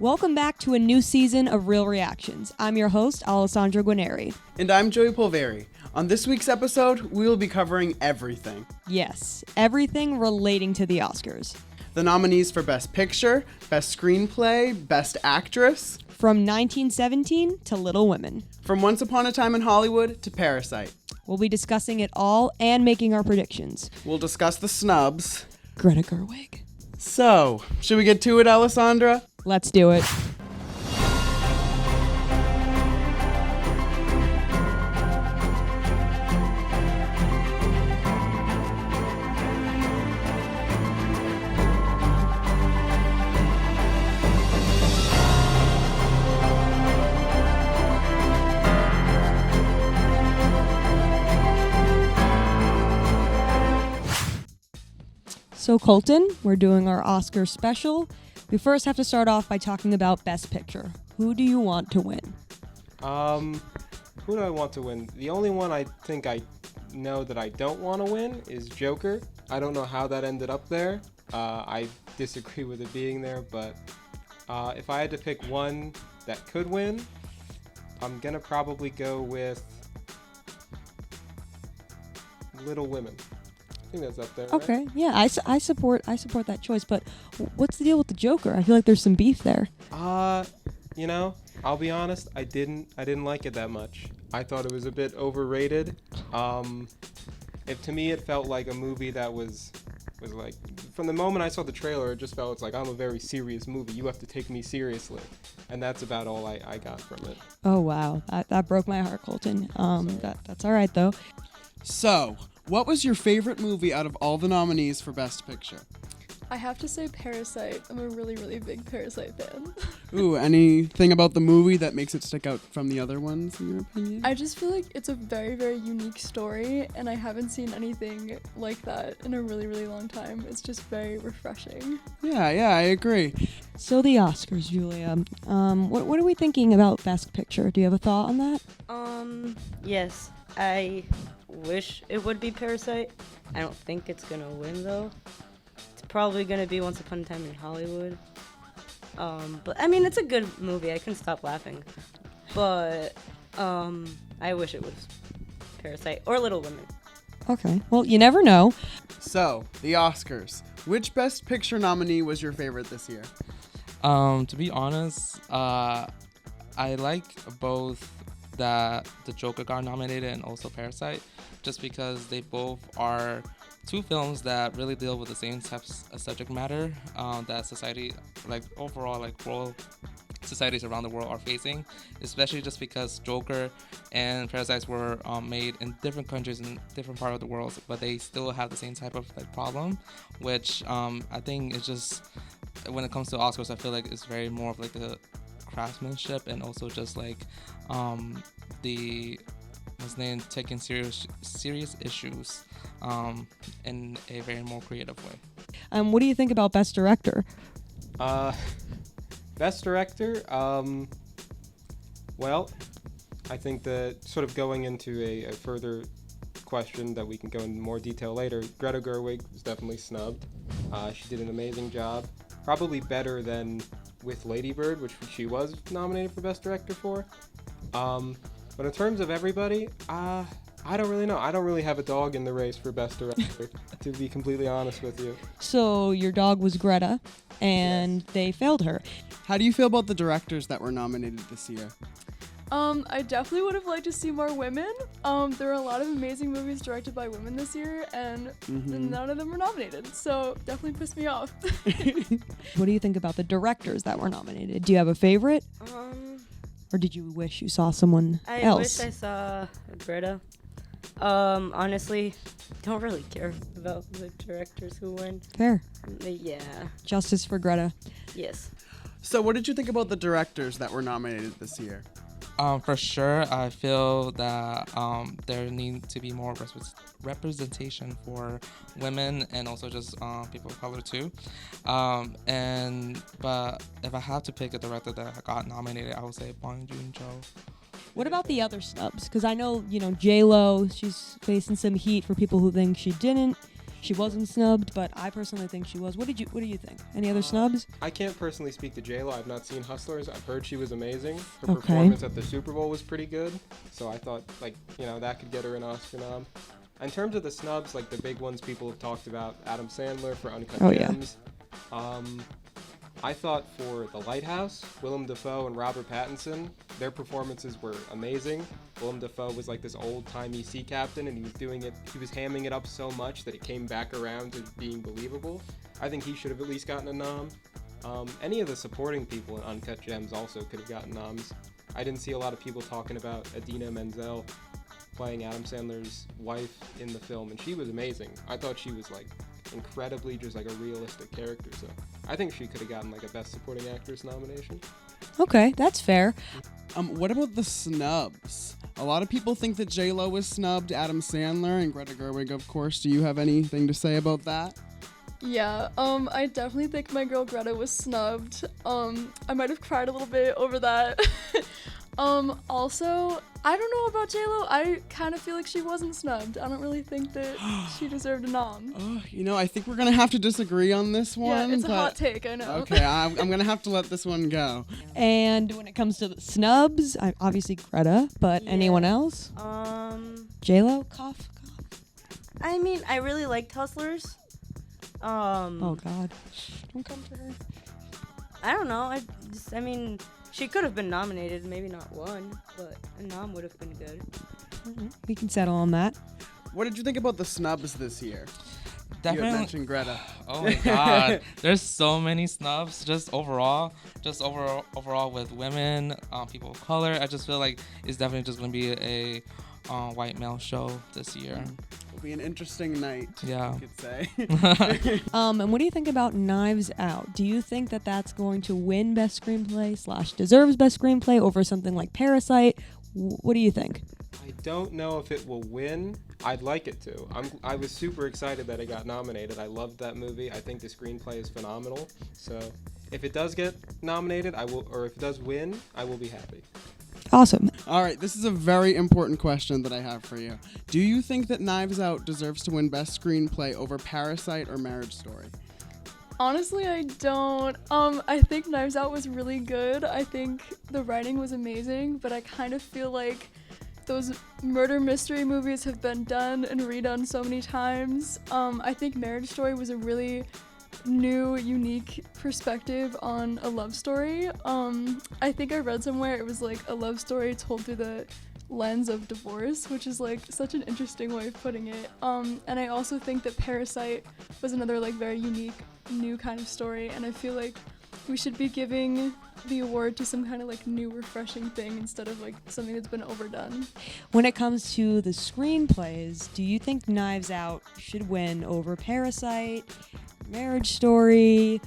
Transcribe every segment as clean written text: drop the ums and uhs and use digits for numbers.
Welcome back to a new season of Real Reactions. I'm your host, Alessandra Guarneri. And I'm Joey Polveri. On this week's episode, we will be covering everything. Yes, everything relating to the Oscars. The nominees for Best Picture, Best Screenplay, Best Actress. From 1917 to Little Women. From Once Upon a Time in Hollywood to Parasite. We'll be discussing it all and making our predictions. We'll discuss the snubs. Greta Gerwig. So, should we get to it, Alessandra? Let's do it. So Colton, we're doing our Oscar special. We first have to start off by talking about Best Picture. Who do you want to win? Who do I want to win? The only one I think I know that I don't want to win is Joker. I don't know how that ended up there. I disagree with it being there, but if I had to pick one that could win, I'm gonna probably go with Little Women. I think that's up there. Okay, right? yeah, I support that choice. But what's the deal with the Joker? I feel like there's some beef there. I'll be honest. I didn't like it that much. I thought it was a bit overrated. If to me it felt like a movie that was like, from the moment I saw the trailer, it just felt it's like, I'm a very serious movie. You have to take me seriously, and that's about all I got from it. Oh wow, that broke my heart, Colton. That's all right though. So, what was your favorite movie out of all the nominees for Best Picture? I have to say Parasite. I'm a really, really big Parasite fan. Ooh, anything about the movie that makes it stick out from the other ones, in your opinion? I just feel like it's a very, very unique story, and I haven't seen anything like that in a really, really long time. It's just very refreshing. Yeah, I agree. So the Oscars, Julia. What are we thinking about Best Picture? Do you have a thought on that? Yes. I wish it would be Parasite. I don't think it's gonna win though. It's probably gonna be Once Upon a Time in Hollywood. But I mean, it's a good movie. I couldn't stop laughing. But I wish it was Parasite or Little Women. Okay. Well, you never know. So, the Oscars. Which Best Picture nominee was your favorite this year? To be honest, I like both that the Joker got nominated and also Parasite, just because they both are two films that really deal with the same types of subject matter that society, like overall, like world societies around the world are facing, especially just because Joker and Parasite were made in different countries in different parts of the world, but they still have the same type of like problem, which I think is just, when it comes to Oscars, I feel like it's very more of like the craftsmanship and also just like taking serious issues in a very more creative way. What do you think about Best Director? Best Director, well, I think that sort of going into a further question that we can go into more detail later, Greta Gerwig was definitely snubbed. She did an amazing job, probably better than with Lady Bird, which she was nominated for Best Director for. But in terms of everybody, I don't really know. I don't really have a dog in the race for Best Director, to be completely honest with you. So your dog was Greta, and they failed her. How do you feel about the directors that were nominated this year? I definitely would have liked to see more women. There were a lot of amazing movies directed by women this year, and none of them were nominated, so definitely pissed me off. What do you think about the directors that were nominated? Do you have a favorite? Or did you wish you saw someone else? I wish I saw Greta. Honestly, don't really care about the directors who win. Fair. Yeah. Justice for Greta. Yes. So, what did you think about the directors that were nominated this year? For sure, I feel that there needs to be more representation for women and also just people of color too. But if I have to pick a director that got nominated, I would say Junho. What about the other snubs? Because I know, J-Lo, she's facing some heat for people who think she didn't she wasn't snubbed, but I personally think she was. What do you think? Any other snubs? I can't personally speak to J-Lo. I've not seen Hustlers. I've heard she was amazing. Her Okay. performance at the Super Bowl was pretty good. So I thought, that could get her an Oscar nom. In terms of the snubs, like the big ones people have talked about, Adam Sandler for Uncut Oh, yeah. Gems. I thought for The Lighthouse, Willem Dafoe and Robert Pattinson, their performances were amazing. Willem Dafoe was like this old-timey sea captain, and he was hamming it up so much that it came back around to being believable. I think he should have at least gotten a nom. Any of the supporting people in Uncut Gems also could have gotten noms. I didn't see a lot of people talking about Idina Menzel playing Adam Sandler's wife in the film, and she was amazing. I thought she was like incredibly just like a realistic character, so I think she could have gotten like a Best Supporting Actress nomination. Okay, that's fair. What about the snubs? A lot of people think that J-Lo was snubbed, Adam Sandler, and Greta Gerwig, of course. Do you have anything to say about that? Yeah, I definitely think my girl Greta was snubbed. I might have cried a little bit over that. Also, I don't know about J-Lo. I kind of feel like she wasn't snubbed. I don't really think that she deserved a nom. Oh, I think we're going to have to disagree on this one. Yeah, it's a but- hot take, I know. Okay, I'm going to have to let this one go. And when it comes to the snubs, obviously Greta, but Yeah. anyone else? J-Lo? Cough. I mean, I really liked Hustlers. Oh, God. Don't come for her. I don't know. I mean, she could have been nominated, maybe not won, but a nom would have been good. We can settle on that. What did you think about the snubs this year? You had mentioned Greta. Oh my God, there's so many snubs. Just overall with women, people of color. I just feel like it's definitely just gonna be a white male show this year. It'll be an interesting night. Yeah. You could say. And what do you think about Knives Out? Do you think that that's going to win Best Screenplay / deserves Best Screenplay over something like Parasite? What do you think? I don't know if it will win. I'd like it to. I was super excited that it got nominated. I loved that movie. I think the screenplay is phenomenal. So if it does get nominated, or if it does win, I will be happy. Awesome. All right, this is a very important question that I have for you. Do you think that Knives Out deserves to win Best Screenplay over Parasite or Marriage Story? Honestly, I don't. I think Knives Out was really good. I think the writing was amazing, but I kind of feel like those murder mystery movies have been done and redone so many times. I think Marriage Story was a really new, unique perspective on a love story. I think I read somewhere it was like a love story told through the lens of divorce, which is like such an interesting way of putting it. And I also think that Parasite was another like very unique, new kind of story, and I feel like we should be giving the award to some kind of like new, refreshing thing instead of like something that's been overdone. When it comes to the screenplays, do you think Knives Out should win over Parasite, Marriage Story?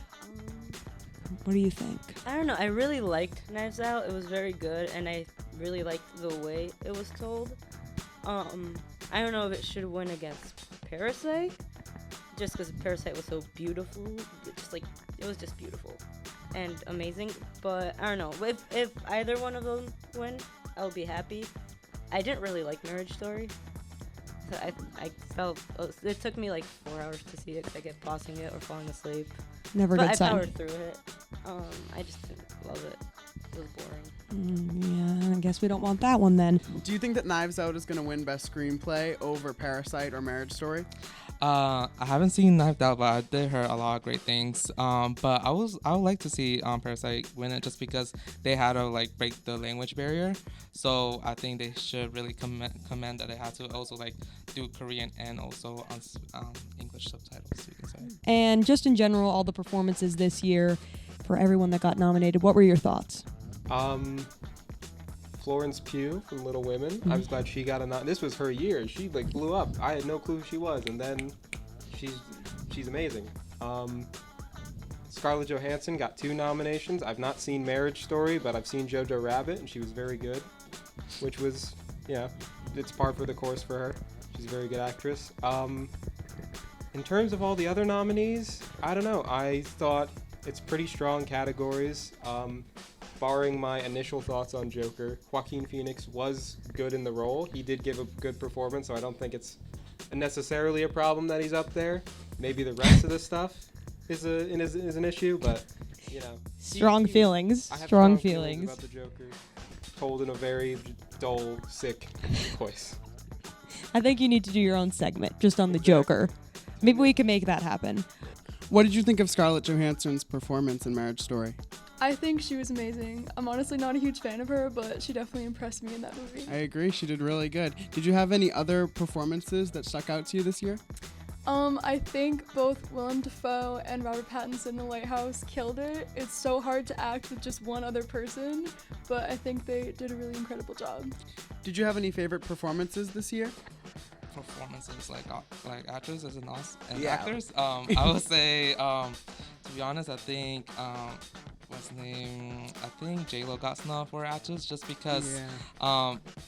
What do you think? I don't know. I really liked Knives Out. It was very good, and I really liked the way it was told. I don't know if it should win against Parasite, just because Parasite was so beautiful. It was just beautiful and amazing. But I don't know. If either one of them win, I'll be happy. I didn't really like Marriage Story. So I felt it took me like 4 hours to see it because I kept pausing it or falling asleep. Never But good I sign. powered through it. I just didn't love it. It was boring. Yeah, I guess we don't want that one then. Do you think that Knives Out is going to win Best Screenplay over Parasite or Marriage Story? I haven't seen Knives Out, but I did hear a lot of great things. But I would like to see Parasite win it just because they had to like break the language barrier. So I think they should really commend that they had to also like do Korean and also on English subtitles. You can say. And just in general, all the performances this year for everyone that got nominated. What were your thoughts? Florence Pugh from Little Women. I was glad she got a nom. This was her year. She like blew up. I had no clue who she was, and then she's amazing. Scarlett Johansson got 2 nominations. I've not seen Marriage Story, but I've seen Jojo Rabbit, and she was very good, which was, it's par for the course for her. She's a very good actress. In terms of all the other nominees, I don't know. I thought it's pretty strong categories. barring my initial thoughts on Joker, Joaquin Phoenix was good in the role. He did give a good performance, so I don't think it's necessarily a problem that he's up there. Maybe the rest of the stuff is an issue, but you know. Strong feelings. I have Strong feelings feelings. about the Joker, told in a very dull, sick voice. I think you need to do your own segment just on the Joker. Maybe we can make that happen. What did you think of Scarlett Johansson's performance in Marriage Story? I think she was amazing. I'm honestly not a huge fan of her, but she definitely impressed me in that movie. I agree, she did really good. Did you have any other performances that stuck out to you this year? I think both Willem Dafoe and Robert Pattinson in The Lighthouse killed it. It's so hard to act with just one other person, but I think they did a really incredible job. Did you have any favorite performances this year? Performances like actors and Yeah. actors. I would say, to be honest, I think what's his name? I think J-Lo got snubbed for actors just because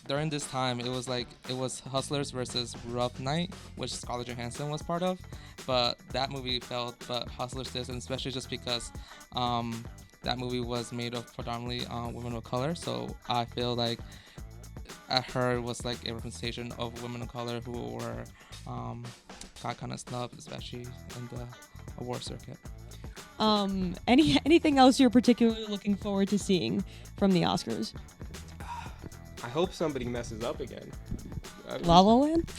during this time it was Hustlers versus Rough Night, which Scarlett Johansson was part of, but that movie failed, but Hustlers did, and especially just because that movie was made of predominantly women of color, so I feel like I heard was like a representation of women of color who were got kind of snubbed, especially in the award circuit. Anything else you're particularly looking forward to seeing from the Oscars? I hope somebody messes up again. La La Land?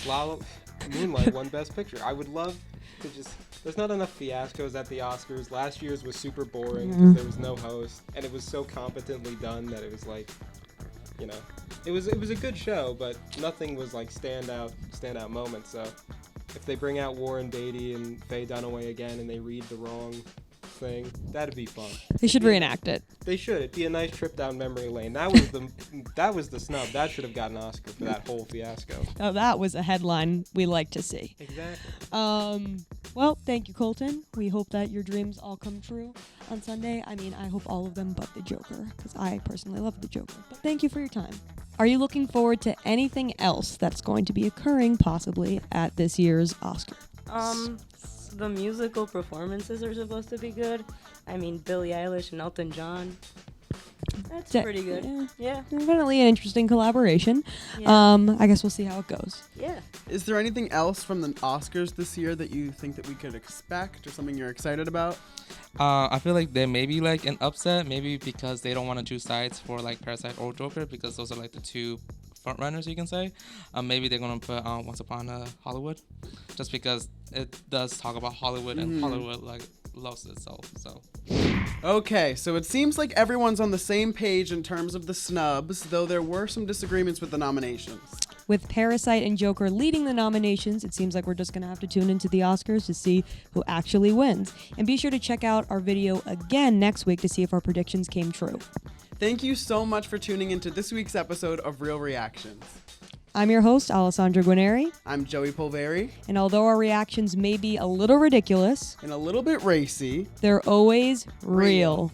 Moonlight won Best Picture. I would love to just. There's not enough fiascos at the Oscars. Last year's was super boring because there was no host, and it was so competently done that it was like, you know, it was a good show, but nothing was like standout moments. So if they bring out Warren Beatty and Faye Dunaway again and they read the wrong thing, that'd be fun. They should reenact it. They should. It'd be a nice trip down memory lane. That was the snub. That should have gotten an Oscar for that whole fiasco. Oh, that was a headline we like to see. Exactly. Well, thank you, Colton. We hope that your dreams all come true on Sunday. I mean, I hope all of them but the Joker, because I personally love the Joker. But thank you for your time. Are you looking forward to anything else that's going to be occurring possibly at this year's Oscar? The musical performances are supposed to be good. I mean, Billie Eilish and Elton John. That's pretty good. Yeah. Definitely an interesting collaboration. Yeah. I guess we'll see how it goes. Yeah. Is there anything else from the Oscars this year that you think that we could expect or something you're excited about? I feel like there may be like an upset, maybe because they don't want to choose sides for like Parasite or Joker, because those are like the two front runners, you can say. Maybe they're gonna put Once Upon a Hollywood, just because it does talk about Hollywood and Hollywood like loves itself. So. Okay, so it seems like everyone's on the same page in terms of the snubs, though there were some disagreements with the nominations. With Parasite and Joker leading the nominations, it seems like we're just going to have to tune into the Oscars to see who actually wins. And be sure to check out our video again next week to see if our predictions came true. Thank you so much for tuning into this week's episode of Real Reactions. I'm your host, Alessandra Guarneri. I'm Joey Polveri. And although our reactions may be a little ridiculous And a little bit racy, they're always real.